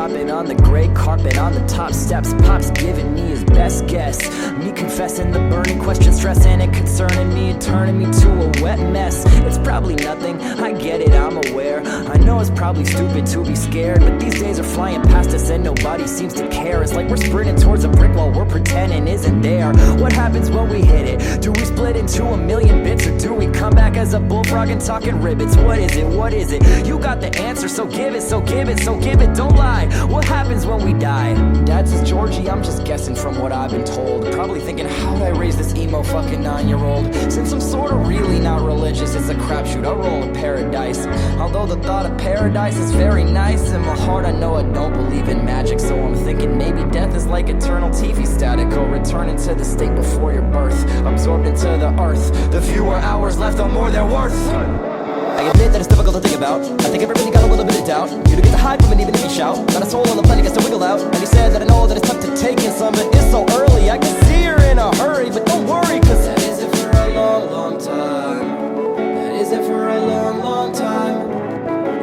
stopping on the gray carpet on the top steps. Pop's giving me his best guess. Me confessing the burning question, stressing it, concerning me, and turning me to a wet mess. It's probably nothing, I get it, I'm aware. I know it's probably stupid to be scared, but these days are flying past us and nobody seems to care. It's like we're sprinting towards a brick wall we're pretending isn't there. What happens when we hit it? Do we split into a million bits, or do we come back as a bullfrog and talking ribbits? What is it? What is it? You got the answer, so give it, so give it, so give it, don't lie. What happens when we die? Dad says, Georgie, I'm just guessing from what I've been told. Probably thinking, how'd I raise this emo fucking 9-year-old? Since I'm sorta really not religious, it's a crapshoot, I'll roll a paradise. Although the thought of paradise is very nice, in my heart I know I don't believe in magic. So I'm thinking maybe death is like eternal TV static, or returning to the state before your birth, absorbed into the earth. The fewer hours left, the more they're worth. I admit that it's difficult to think about. I think everybody got a little bit of doubt. You don't get to hide from it even if you shout. Got a soul on the planet gets to wiggle out. And he said that I know that it's tough to take in some, but it's so early. I can see her in a hurry, but don't worry, cause that isn't for a long, long time. That isn't for a long, long time.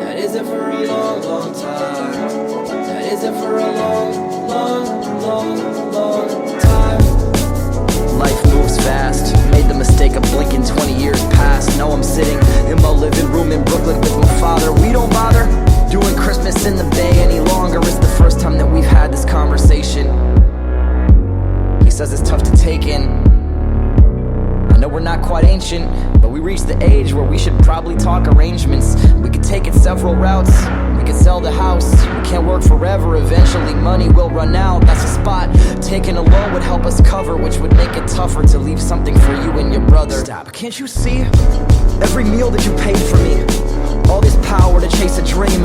That isn't for a long, long time. That isn't for a long, long, long, long time. Life moves fast. Made the mistake of blinking 20 years past. Now I'm sitting in my living room in Brooklyn with my father. We don't bother doing Christmas in the Bay any longer. It's the first time that we've had this conversation. He says it's tough to take in. I know we're not quite ancient, but we reached the age where we should probably talk arrangements. We could take it several routes. We could sell the house. We can't work forever. Eventually money will run out. That's a spot. Taking a loan would help us cover, which would make it tougher to leave something for you and your brother. Stop, can't you see? Every meal that you paid for me. All this power to chase a dream.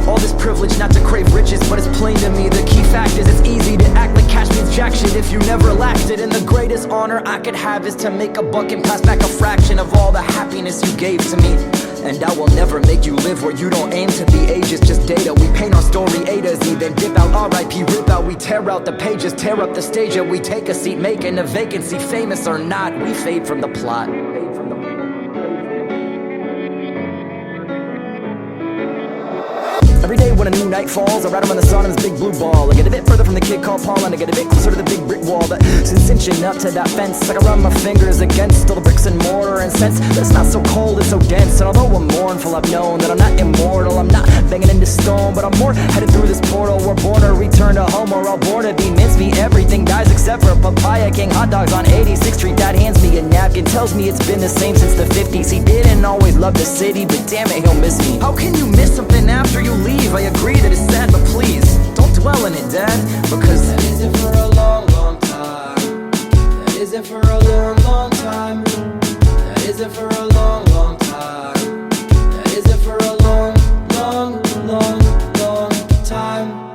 All this privilege not to crave riches, but it's plain to me the key fact is it's easy to act like cash means jack shit if you never lacked it. And the greatest honor I could have is to make a buck and pass back a fraction of all the happiness you gave to me. And I will never make you live where you don't aim to be. Age is just data. We paint our story A to Z, then dip out, R.I.P. rip out. We tear out the pages, tear up the stage, and we take a seat, making a vacancy. Famous or not, we fade from the plot. Every day when a new night falls, I ride him in the sun in this big blue ball. I get a bit further from the kid called Paul, and I get a bit closer to the big brick wall. But since inching up to that fence, I can run my fingers against all the bricks and mortar, and sense that it's not so cold, it's so dense. And although I'm mournful, I've known that I'm not immortal. I'm not banging into stone, but I'm more headed through this portal. We're born to return to home, or all born to be mincemeat. Everything dies except for Papaya King hot dogs on 86th Street. Dad hands me a napkin, tells me it's been the same since the 50s. He didn't always love the city, but damn it, he'll miss me. How can you miss something after you leave? I agree that it's sad, but please, don't dwell in it, Dad, because that isn't for a long, long time. That isn't for a long, long time. That isn't for a long, long time. That isn't for a long, long, long, long time.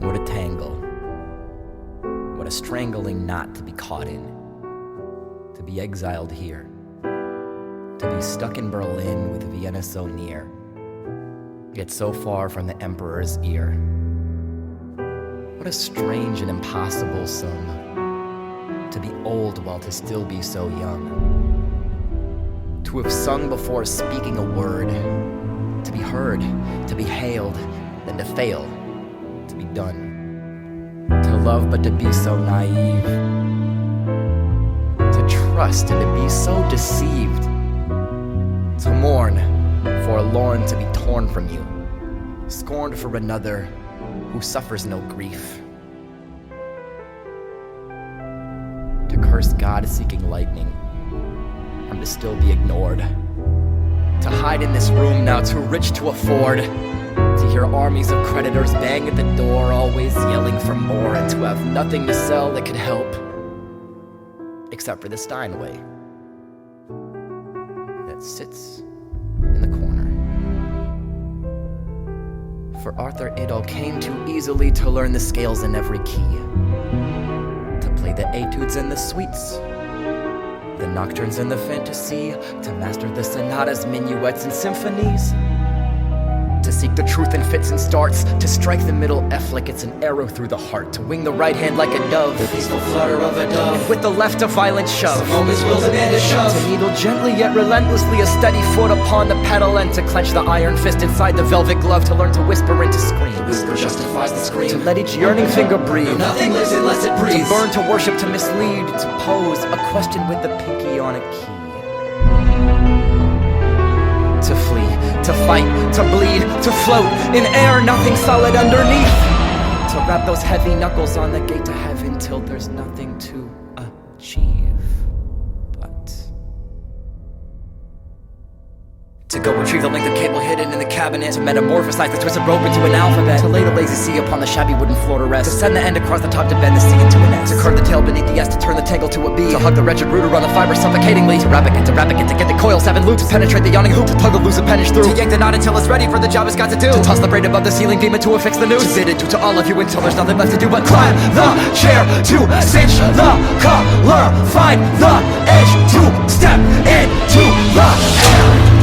What a tangle. What a strangling knot to be caught in. To be exiled here. To be stuck in Berlin with Vienna so near. Yet so far from the emperor's ear. What a strange and impossible sum. To be old while to still be so young. To have sung before speaking a word. To be heard, to be hailed, then to fail. To be done. To love but to be so naive. To trust and to be so deceived. To mourn, forlorn to be torn from you. Scorned for another who suffers no grief. To curse God seeking lightning, and to still be ignored. To hide in this room now too rich to afford. To hear armies of creditors bang at the door, always yelling for more, and to have nothing to sell that could help, except for the Steinway that sits in the corner. For Arthur Oedel came too easily to learn the scales in every key. etudes and the suites, the nocturnes and the fantasy, to master the sonatas, minuets, and symphonies, to seek the truth in fits and starts, to strike the middle F like it's an arrow through the heart, to wing the right hand like a dove, the peaceful flutter of a dove, and with the left a violent shove. Some moments will demand a shove, to needle gently yet relentlessly a steady foot upon the pedal, and to clench the iron fist inside the velvet glove, to learn to whisper and to scream. The whisper justifies the scream, to let each yearning finger breathe. No, nothing lives unless it breathes. To burn, to worship, to mislead, to pose a question with the pinky on a key. To flee, to fight, to bleed, to float in air, nothing solid underneath. To wrap those heavy knuckles on the gate to heaven till there's nothing to achieve but to go retrieve the length of cable hidden in the cabinet, to metamorphosize the twisted rope into an alphabet, to lay the lazy sea upon the shabby wooden floor to rest, to send the end across the top to bend the sea into an S, to curve the tail beneath the S, to turn the tangle to a B, to hug the wretched rooter on the fiber suffocatingly, to wrap again, to get the coil 7 loops, to penetrate the yawning hoop, to tug the loose appendage through, to yank the knot until it's ready for the job it's got to do, to toss the braid above the ceiling beam to affix the noose, to bid adieu to all of you until there's nothing left to do but climb the chair, to cinch the collar, find the edge, to step into the air.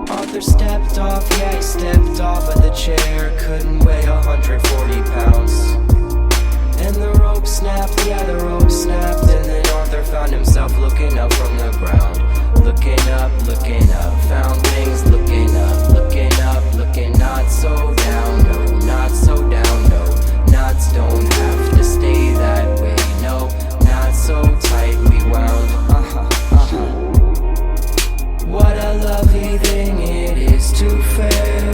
Arthur stepped off, yeah, he stepped off of the chair. Couldn't weigh 140 pounds. And the rope snapped, yeah, the rope snapped. And then Arthur found himself looking up from the ground. Looking up, found things. Looking up, looking not so down. No, not so down, no. Knots don't have to stay that way, no. Not so tightly wound. What a lovely thing it is to fail,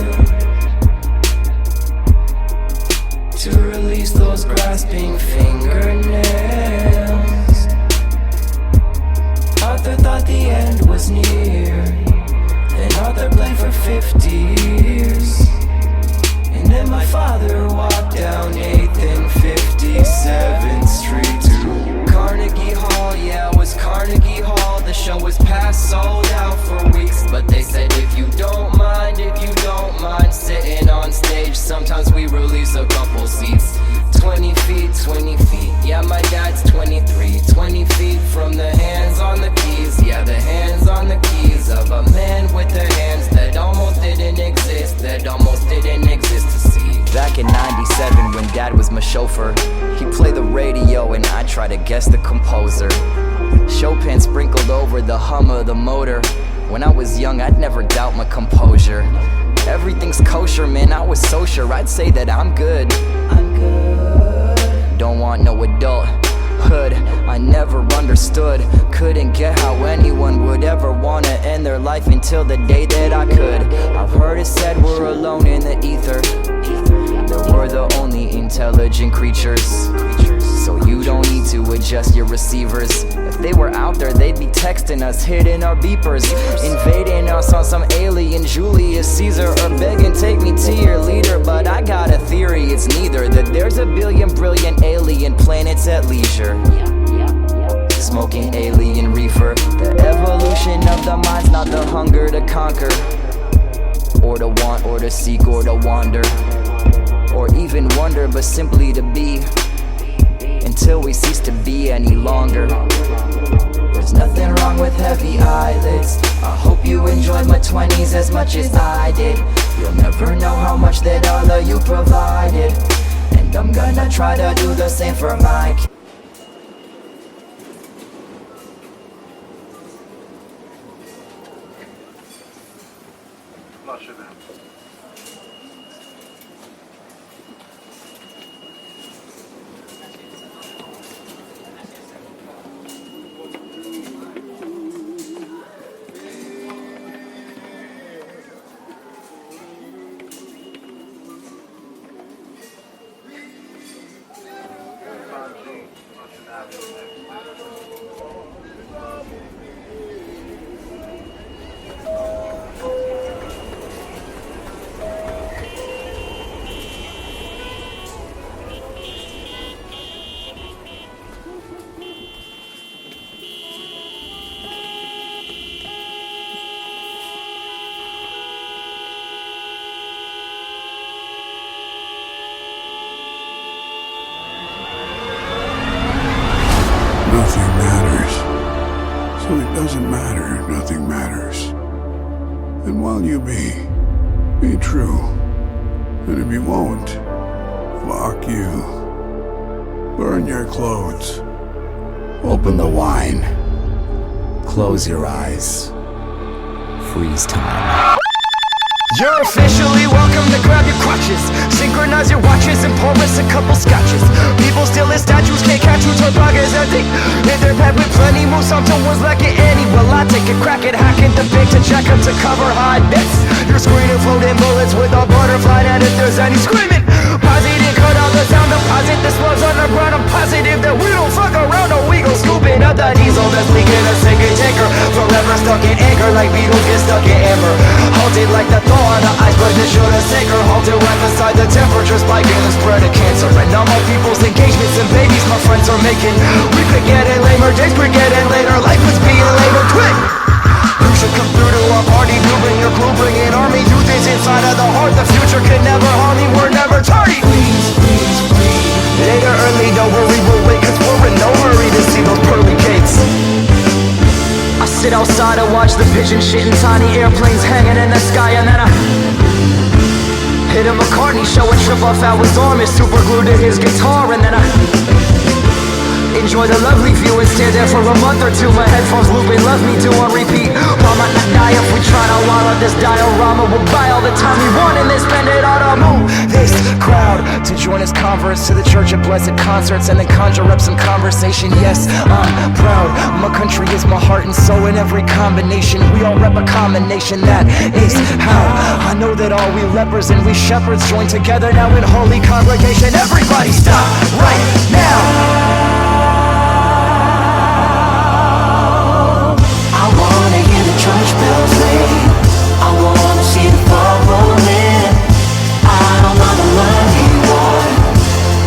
to release those grasping fingernails. Arthur thought the end was near, and Arthur played for 50 years. And then my father walked down 8th and 57th Street to Carnegie Hall, yeah, it was Carnegie Hall. The show was past sold out for weeks, but they said if you don't mind sitting on stage, sometimes we release a couple seats. 20 feet, yeah, my dad's 23. 20 feet from the hands on the keys, yeah, the hands on the keys of a man with the hands that almost didn't exist to see. Back in 97 when dad was my chauffeur, he'd play the radio and I'd try to guess the composer. Chopin sprinkled over the hum of the motor. When I was young, I'd never doubt my composure. Everything's kosher, man, I was so sure I'd say that I'm good. Don't want no adulthood, I never understood. Couldn't get how anyone would ever wanna end their life until the day that I could. I've heard it said we're alone in the ether, that we're the only intelligent creatures. So you don't need to adjust your receivers. If they were out there, they'd be texting us, hitting our beepers, invading us on some alien Julius Caesar, or begging take me to your leader. But I got a theory, it's neither. That there's a billion brilliant alien planets at leisure, smoking alien reefer. The evolution of the mind's not the hunger to conquer, or to want, or to seek, or to wander, or even wonder, but simply to be, until we cease to be any longer. There's nothing wrong with heavy eyelids. I hope you enjoyed my 20s as much as I did. You'll never know how much that all of you provided, and I'm gonna try to do the same for my kids. Doesn't matter, nothing matters. And while you be true. And if you won't, fuck you. Burn your clothes. Open the wine. Close your eyes. Freeze time. You're officially welcome to grab your crutches, synchronize your watches and pour us a couple scotches. People still in statues, can't catch you till pockets empty. In their bed with plenty more, someone's lacking any. Well, I take a crack at hacking the big to check them to cover high bits. You're screaming floating bullets with a butterfly, and if there's any screaming, positive, cut out the sound, deposit the slugs underground. I'm positive that we don't fuck around, or we gon' scooping up the diesel that's leaking a sinking tanker. Forever stuck in anchor like Beatles get stuck in amber. Halted like the thaw on the ice, but this should have sank her. Halted right beside the temperature spiking the spread of cancer. And now my people's engagements and babies my friends are making. We could get it later, days we're getting later. Life was being labored quick. You should come through to our party. You bring your crew, bring an army. Youth is inside of the heart. The future can never harm me. We're never tardy. Please, please, please. Late or early, don't worry, we'll wait, cause we're in no hurry to see those pearly gates. I sit sit outside and watch the pigeon shit and tiny airplanes hanging in the sky. And then I hit a McCartney show and trip off how his arm is super glued to his guitar. And then I enjoy the lovely view and stare there for a month or two. My headphones looping, love me do on repeat. Mom might not die if we try to wall up this diorama. We'll buy all the time we want and then spend it on a move this crowd to join his converts to the Church of Blessed concerts and then conjure up some conversation. Yes, I'm proud. My country is my heart and soul in every combination. We all rep a combination. That is how I know that all we lepers and we shepherds join together now in holy congregation. Everybody stop right now. Church bells ring. I wanna see the ball rolling. I don't mind the muddy water.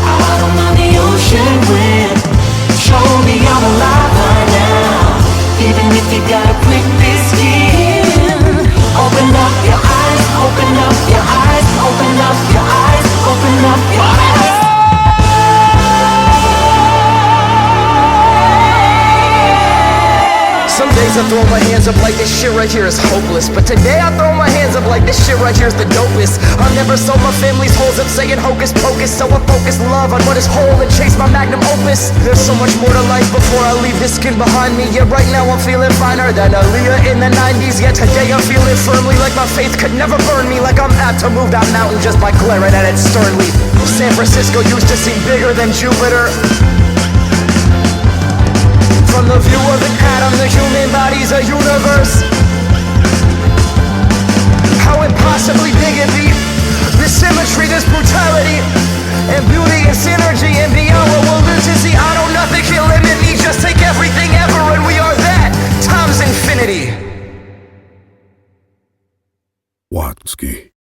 I don't mind the ocean wind. Show me I'm alive right now. Even if you got a quick bit skin. Open up your eyes, open up your eyes, open up your eyes, open up your eyes. Some days I throw my hands up like this shit right here is hopeless. But today I throw my hands up like this shit right here is the dopest. I'll never sew my family's holes up saying hocus pocus. So I focus love on what is whole and chase my magnum opus. There's so much more to life before I leave this skin behind me. Yeah, right now I'm feeling finer than Aaliyah in the 90s. Yeah, today I'm feeling firmly like my faith could never burn me. Like I'm apt to move that mountain just by glaring at it sternly. San Francisco used to seem bigger than Jupiter. From the view of an atom, the human body's a universe. How impossibly big it be. This symmetry, this brutality, and beauty and synergy, and beyond what we'll live to see. I know nothing can limit me, just take everything ever, and we are that times infinity. Watsky.